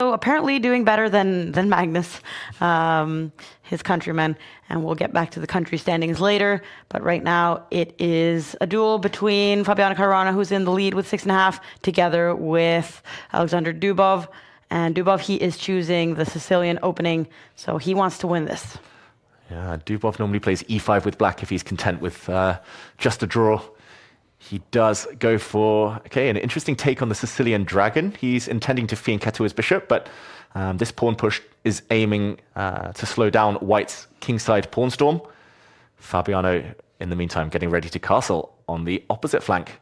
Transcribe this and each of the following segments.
apparently doing better than Magnus, his countryman, and we'll get back to the country standings later. But right now, it is a duel between Fabiano Caruana, who's in the lead with 6.5, together with Alexander Dubov. And Dubov, he is choosing the Sicilian opening, so he wants to win this. Yeah, Dubov normally plays e5 with black if he's content with just a draw. He does go for, an interesting take on the Sicilian dragon. He's intending to fianchetto his bishop, but this pawn push is aiming to slow down White's kingside pawn storm. Fabiano, in the meantime, getting ready to castle on the opposite flank.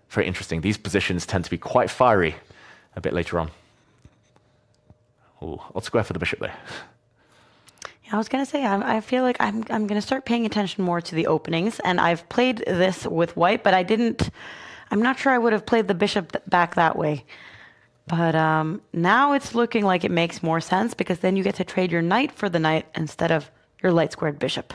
Very interesting. These positions tend to be quite fiery a bit later on. Oh, odd square for the bishop there. I was going to say, I feel like I'm going to start paying attention more to the openings, and I've played this with White, but I'm not sure I would have played the bishop back that way. But now it's looking like it makes more sense, because then you get to trade your knight for the knight instead of your light-squared bishop.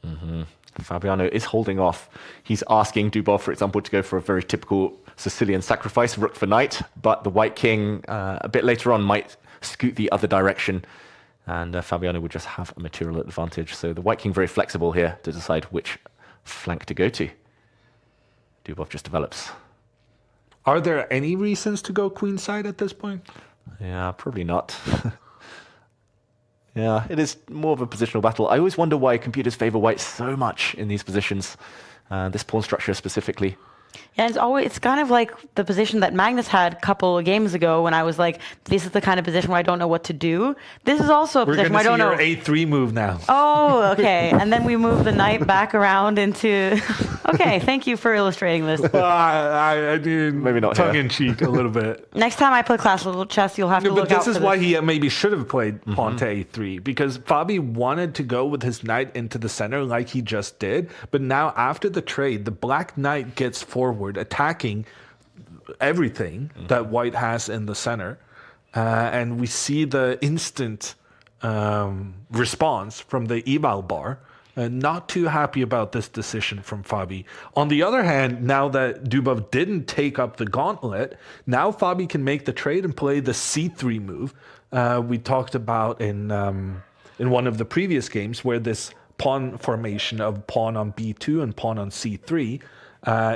Mm-hmm. Fabiano is holding off. He's asking Dubov, for example, to go for a very typical Sicilian sacrifice, rook for knight, but the white king a bit later on might scoot the other direction. And Fabiano would just have a material advantage. So the white king very flexible here to decide which flank to go to. Dubov just develops. Are there any reasons to go queenside at this point? Yeah, probably not. Yeah, it is more of a positional battle. I always wonder why computers favor white so much in these positions, this pawn structure specifically. Yeah, it's kind of like the position that Magnus had a couple of games ago when I was like, this is the kind of position where I don't know what to do. This is also a position where I don't know. We're going to see your A3 move now. Oh, okay. And then we move the knight back around into... Okay, thank you for illustrating this. I mean, maybe not tongue-in-cheek a little bit. Next time I play classical chess, you'll have to look out for this. But this is why he maybe should have played pawn to A3, because Fabi wanted to go with his knight into the center like he just did. But now after the trade, the black knight gets forward, attacking everything that white has in the center. And we see the instant response from the eval bar. Not too happy about this decision from Fabi. On the other hand, now that Dubov didn't take up the gauntlet, now Fabi can make the trade and play the C3 move. We talked about in one of the previous games where this pawn formation of pawn on B2 and pawn on C3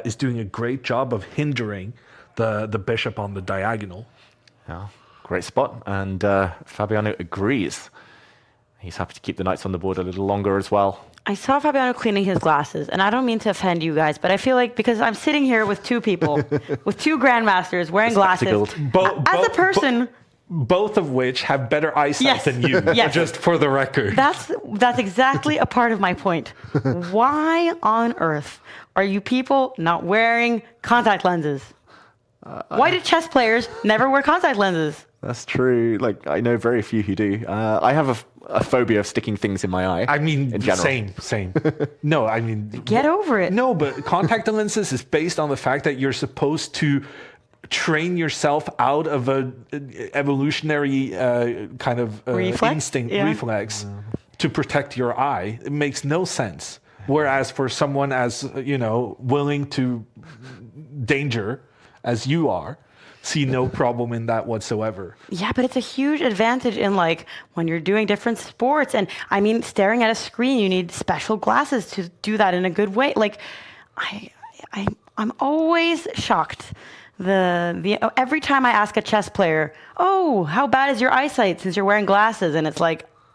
is doing a great job of hindering the bishop on the diagonal. Yeah, great spot. And Fabiano agrees. He's happy to keep the knights on the board a little longer as well. I saw Fabiano cleaning his glasses, and I don't mean to offend you guys, but I feel like because I'm sitting here with two people, with two grandmasters wearing glasses, as a person... Both of which have better eyesight than you, just for the record. That's exactly a part of my point. Why on earth are you people not wearing contact lenses? Why do chess players never wear contact lenses? That's true. Like, I know very few who do. I have a phobia of sticking things in my eye. I mean, in general. same. No, I mean... Get over it. No, but contact lenses is based on the fact that you're supposed to train yourself out of a evolutionary kind of reflex to protect your eye. It makes no sense. Whereas for someone as, willing to danger as you are, see no problem in that whatsoever. Yeah, but it's a huge advantage in when you're doing different sports. And I mean, staring at a screen, you need special glasses to do that in a good way. I'm always shocked. Every time I ask a chess player, oh, how bad is your eyesight since you're wearing glasses? And it's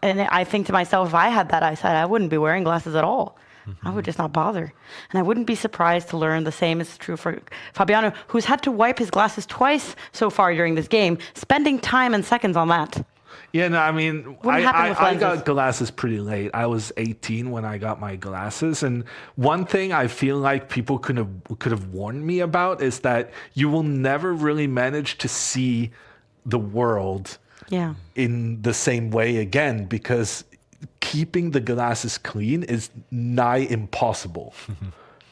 and I think to myself, if I had that eyesight, I wouldn't be wearing glasses at all. I would just not bother. And I wouldn't be surprised to learn the same is true for Fabiano, who's had to wipe his glasses twice so far during this game, spending time and seconds on that. Yeah, no, I mean, I got glasses pretty late. I was 18 when I got my glasses. And one thing I feel like people could have warned me about is that you will never really manage to see the world in the same way again, because keeping the glasses clean is nigh impossible.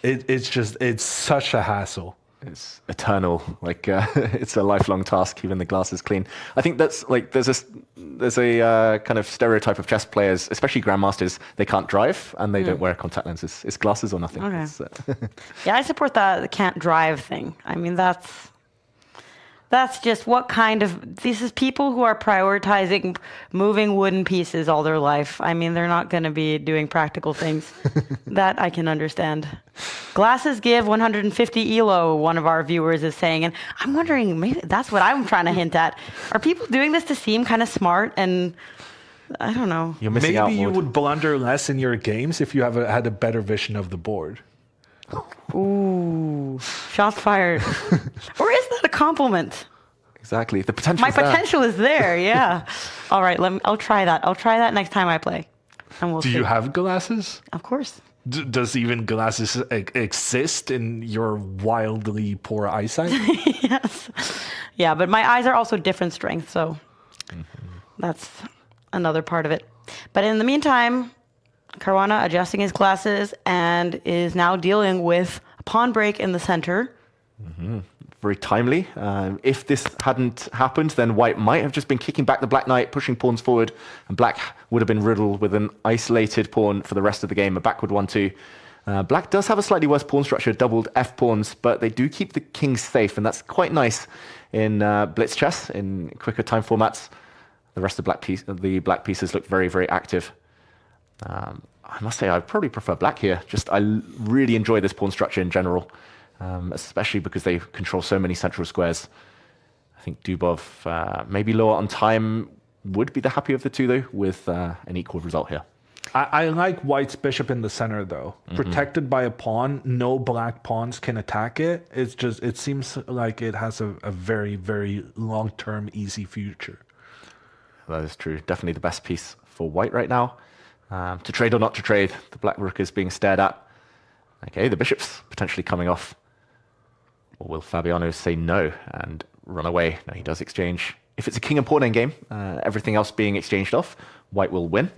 It's such a hassle. It's eternal. It's a lifelong task keeping the glasses clean. I think that's there's a kind of stereotype of chess players, especially grandmasters. They can't drive and they don't wear contact lenses. It's glasses or nothing. Okay. Yeah, I support the can't drive thing. I mean, That's just what kind of... This is people who are prioritizing moving wooden pieces all their life. I mean, they're not going to be doing practical things. That I can understand. Glasses give 150 ELO, one of our viewers is saying. And I'm wondering, maybe that's what I'm trying to hint at. Are people doing this to seem kind of smart? And I don't know. You're missing out. Maybe you would blunder less in your games if you had a better vision of the board. Ooh, shots fired. Or is that a compliment? Exactly. The potential My is there. potential is there, yeah. All right, I'll try that. I'll try that next time I play. And we'll Do see. you have glasses? Of course. Does even glasses exist in your wildly poor eyesight? Yes. Yeah, but my eyes are also different strength, so that's another part of it. But in the meantime, Caruana adjusting his glasses and is now dealing with a pawn break in the center. Very timely. If this hadn't happened, then white might have just been kicking back the black knight, pushing pawns forward, and black would have been riddled with an isolated pawn for the rest of the game, a backward 1-2. Black does have a slightly worse pawn structure, doubled F pawns, but they do keep the kings safe, and that's quite nice in blitz chess, in quicker time formats. The rest of the black pieces look very, very active. I must say, I probably prefer black here. I really enjoy this pawn structure in general, especially because they control so many central squares. I think Dubov, maybe lower on time, would be the happier of the two, though, with an equal result here. I like white's bishop in the center, though. Protected by a pawn, no black pawns can attack it. It seems like it has a very, very long-term, easy future. That is true. Definitely the best piece for white right now. To trade or not to trade, the black rook is being stared at. Okay, the bishop's potentially coming off. Or will Fabiano say no and run away? No, he does exchange. If it's a king and pawn endgame, everything else being exchanged off, white will win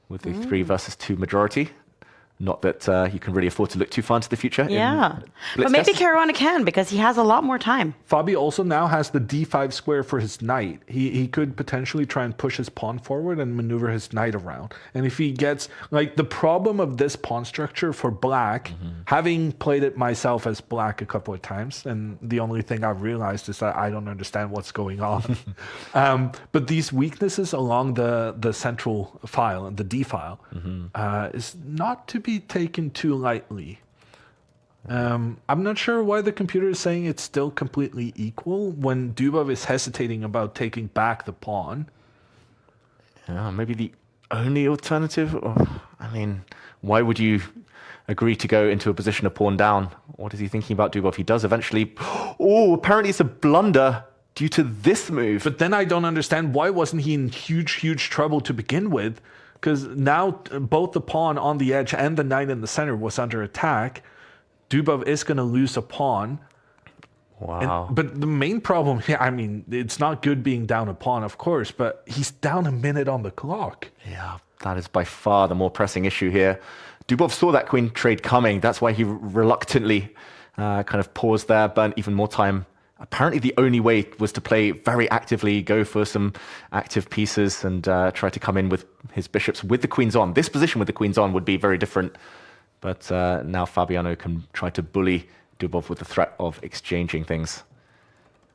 with the 3 versus 2 majority. Not that you can really afford to look too far into the future. Yeah. But maybe Caruana can, because he has a lot more time. Fabi also now has the d5 square for his knight. He could potentially try and push his pawn forward and maneuver his knight around. And if he gets... Like, the problem of this pawn structure for black, having played it myself as black a couple of times, and the only thing I've realized is that I don't understand what's going on. But these weaknesses along the central file, the d file, is not to be taken too lightly. I'm not sure why the computer is saying it's still completely equal when Dubov is hesitating about taking back the pawn. Yeah, maybe the only alternative. I mean, why would you agree to go into a position of pawn down? What is he thinking about, Dubov? He does eventually... Oh, apparently it's a blunder due to this move. But then I don't understand, why wasn't he in huge trouble to begin with? Because now both the pawn on the edge and the knight in the center was under attack. Dubov is going to lose a pawn. Wow. But the main problem here, I mean, it's not good being down a pawn, of course, but he's down a minute on the clock. Yeah, that is by far the more pressing issue here. Dubov saw that queen trade coming. That's why he reluctantly kind of paused there, burnt even more time. Apparently the only way was to play very actively, go for some active pieces and try to come in with his bishops with the queens on. This position with the queens on would be very different. But now Fabiano can try to bully Dubov with the threat of exchanging things.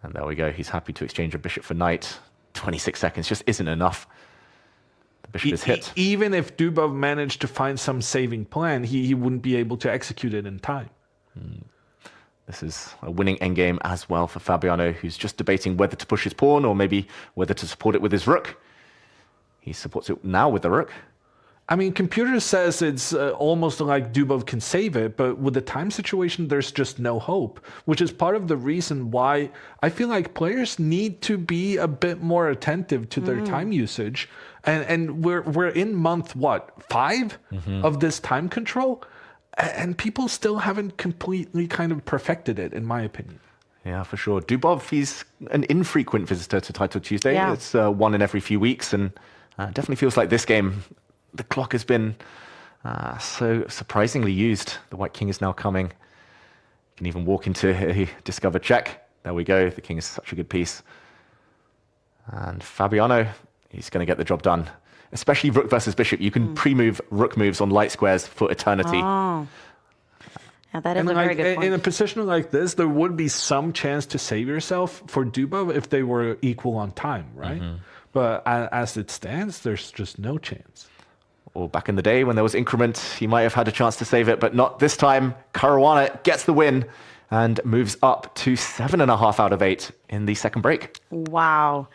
And there we go. He's happy to exchange a bishop for knight. 26 seconds just isn't enough. The bishop is hit. Even if Dubov managed to find some saving plan, he wouldn't be able to execute it in time. This is a winning endgame as well for Fabiano, who's just debating whether to push his pawn or maybe whether to support it with his rook. He supports it now with the rook. I mean, computer says it's almost like Dubov can save it, but with the time situation, there's just no hope, which is part of the reason why I feel like players need to be a bit more attentive to their time usage. And we're in month, 5 of this time control? And people still haven't completely kind of perfected it, in my opinion. Yeah, for sure. Dubov, he's an infrequent visitor to Titled Tuesday. Yeah. It's one in every few weeks, and definitely feels like this game, the clock has been so surprisingly used. The white king is now coming. You can even walk into a discovered check. There we go. The king is such a good piece. And Fabiano, he's going to get the job done. Especially rook versus bishop. You can pre-move rook moves on light squares for eternity. Oh. Yeah, that is a very good point. In a position like this, there would be some chance to save yourself for Dubov if they were equal on time, right? But as it stands, there's just no chance. Or back in the day when there was increment, he might have had a chance to save it, but not this time. Caruana gets the win and moves up to 7.5 out of 8 in the second break. Wow.